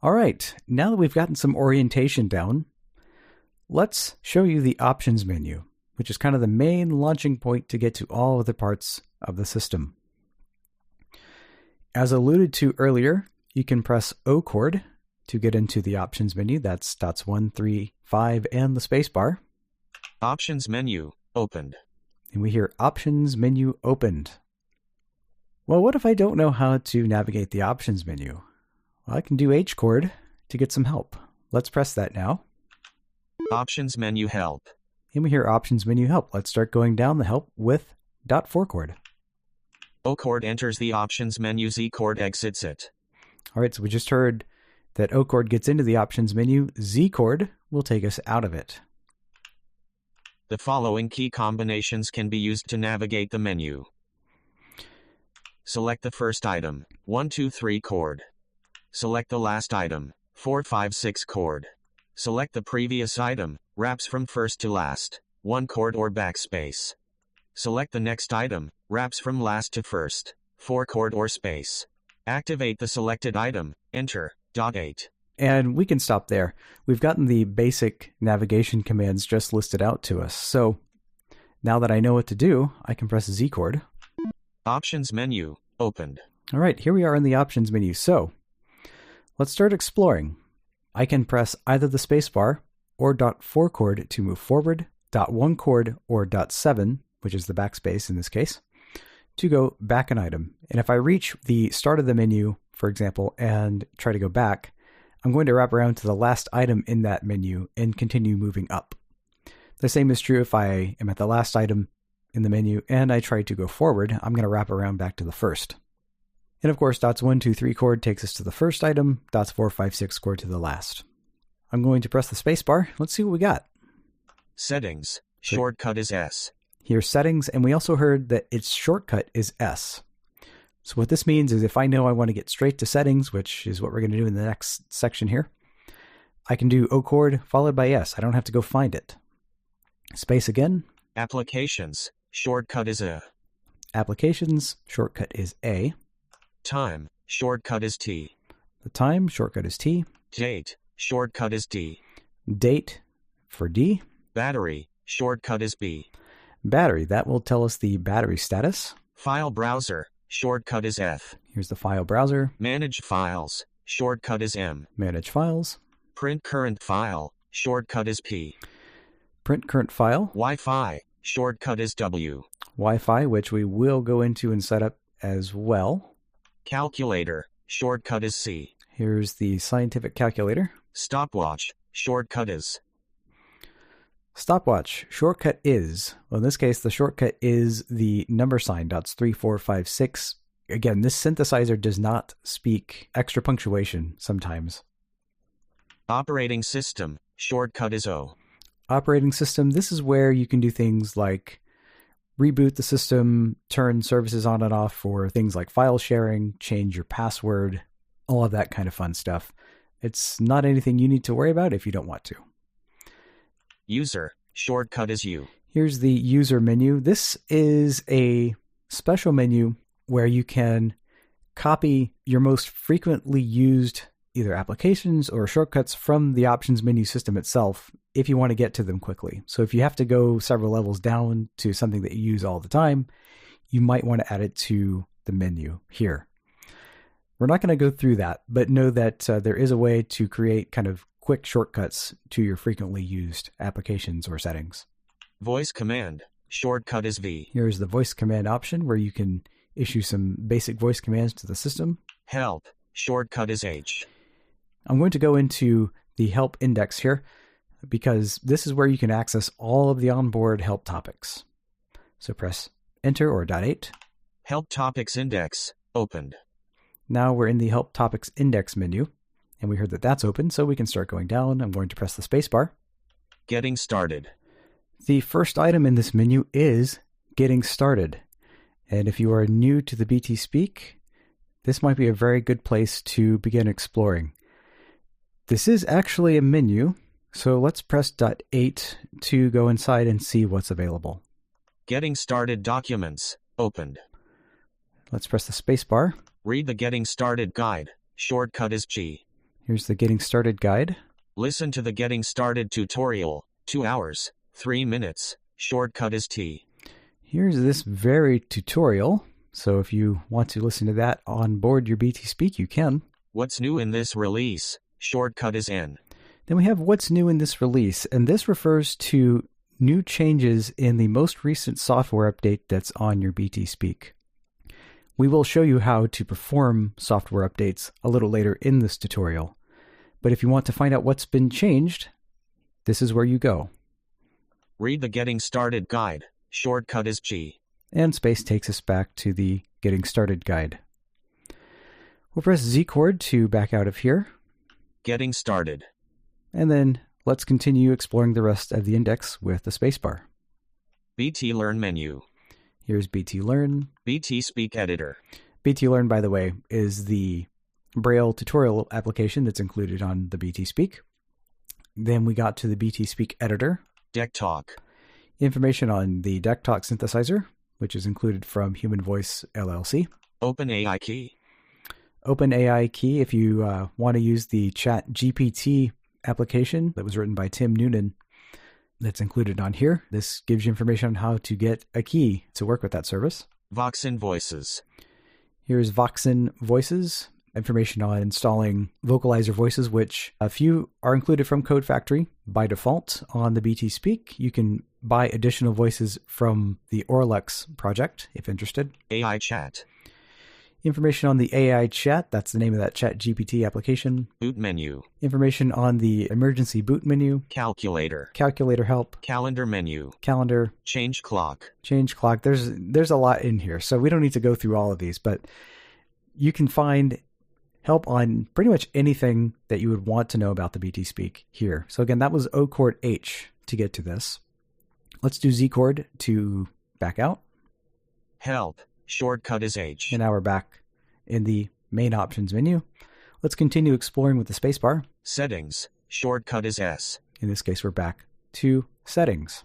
All right, now that we've gotten some orientation down, let's show you the options menu, which is kind of the main launching point to get to all other parts of the system. As alluded to earlier, you can press O chord to get into the options menu. That's dots 1, 3, 5, and the spacebar. Options menu opened. And we hear options menu opened. Well, what if I don't know how to navigate the options menu? Well, I can do H chord to get some help. Let's press that now. Options menu help. And we hear options menu help. Let's start going down the help with dot 4 chord. O chord enters the options menu, Z chord exits it. All right, so we just heard that O chord gets into the options menu. Z chord will take us out of it. The following key combinations can be used to navigate the menu. Select the first item, 1, 2, 3 chord. Select the last item, 4, 5, 6 chord. Select the previous item, wraps from first to last, 1 chord or backspace. Select the next item, wraps from last to first, 4 chord or space. Activate the selected item, enter, dot 8. And we can stop there. We've gotten the basic navigation commands just listed out to us. So now that I know what to do, I can press Z chord. Options menu opened. All right, here we are in the options menu. So let's start exploring. I can press either the spacebar or dot 4 chord to move forward, dot 1 chord or dot 7, which is the backspace in this case, to go back an item. And if I reach the start of the menu, for example, and try to go back, I'm going to wrap around to the last item in that menu and continue moving up. The same is true if I am at the last item in the menu and I try to go forward, I'm going to wrap around back to the first. And of course, dots 1, 2, 3 chord takes us to the first item, dots 4, 5, 6 chord to the last. I'm going to press the spacebar. Let's see what we got. Settings. Shortcut is S. Here's settings, and we also heard that its shortcut is S. So what this means is if I know I want to get straight to settings, which is what we're going to do in the next section here, I can do O chord followed by S. I don't have to go find it. Space again. Applications. Shortcut is A. Applications. Shortcut is A. Time. Shortcut is T. The time. Shortcut is T. Date. Shortcut is D. Date for D. Battery. Shortcut is B. Battery. That will tell us the battery status. File browser. Shortcut is F. Here's the file browser. Manage files. Shortcut is M. Manage files. Print current file. Shortcut is P. Print current file. Wi-Fi. Shortcut is W. Wi-Fi, which we will go into and set up as well. Calculator. Shortcut is C. Here's the scientific calculator. Stopwatch. Shortcut is. Stopwatch. Shortcut is. Well, in this case, the shortcut is the number sign, dots 3, 4, 5, 6. Again, this synthesizer does not speak extra punctuation sometimes. Operating system. Shortcut is O. Operating system. This is where you can do things like reboot the system, turn services on and off for things like file sharing, change your password, all of that kind of fun stuff. It's not anything you need to worry about if you don't want to. User. Shortcut is U. Here's the user menu. This is a special menu where you can copy your most frequently used either applications or shortcuts from the options menu system itself if you want to get to them quickly. So if you have to go several levels down to something that you use all the time, you might want to add it to the menu here. We're not going to go through that, but know that there is a way to create kind of quick shortcuts to your frequently used applications or settings. Voice command. Shortcut is V. Here's the voice command option where you can issue some basic voice commands to the system. Help. Shortcut is H. I'm going to go into the help index here because this is where you can access all of the onboard help topics. So press enter or dot 8. Help topics index opened. Now we're in the help topics index menu. And we heard that that's open, so we can start going down. I'm going to press the spacebar. Getting started. The first item in this menu is getting started. And if you are new to the BT Speak, this might be a very good place to begin exploring. This is actually a menu, so let's press dot 8 to go inside and see what's available. Getting started documents opened. Let's press the spacebar. Read the getting started guide. Shortcut is G. Here's the Getting Started guide. Listen to the Getting Started tutorial. 2 hours, 3 minutes. Shortcut is T. Here's this very tutorial. So if you want to listen to that on board your BT Speak, you can. What's new in this release? Shortcut is N. Then we have what's new in this release, and this refers to new changes in the most recent software update that's on your BT Speak. We will show you how to perform software updates a little later in this tutorial. But if you want to find out what's been changed, this is where you go. Read the Getting Started guide. Shortcut is G. And space takes us back to the Getting Started guide. We'll press Z chord to back out of here. Getting Started. And then let's continue exploring the rest of the index with the spacebar. BT Learn menu. Here's BT Learn. BT Speak editor. BT Learn, by the way, is the Braille tutorial application that's included on the BT Speak. Then we got to the BT Speak editor. Deck Talk. Information on the Deck Talk synthesizer, which is included from Human Voice LLC. OpenAI key. OpenAI key, if you want to use the ChatGPT application that was written by Tim Noonan, that's included on here. This gives you information on how to get a key to work with that service. Voxen Voices. Here's Voxen Voices, information on installing vocalizer voices, which a few are included from Code Factory by default on the BT Speak. You can buy additional voices from the Orlex project if interested. AI Chat. Information on the AI Chat, that's the name of that ChatGPT application. Boot menu. Information on the emergency boot menu. Calculator. Calculator help. Calendar menu. Calendar. Change clock. Change clock. There's a lot in here, so we don't need to go through all of these, but you can find help on pretty much anything that you would want to know about the BT Speak here. So again, that was O chord H to get to this. Let's do Z chord to back out. Help. Shortcut is H. And now we're back in the main options menu. Let's continue exploring with the spacebar. Settings. Shortcut is S. In this case, we're back to settings.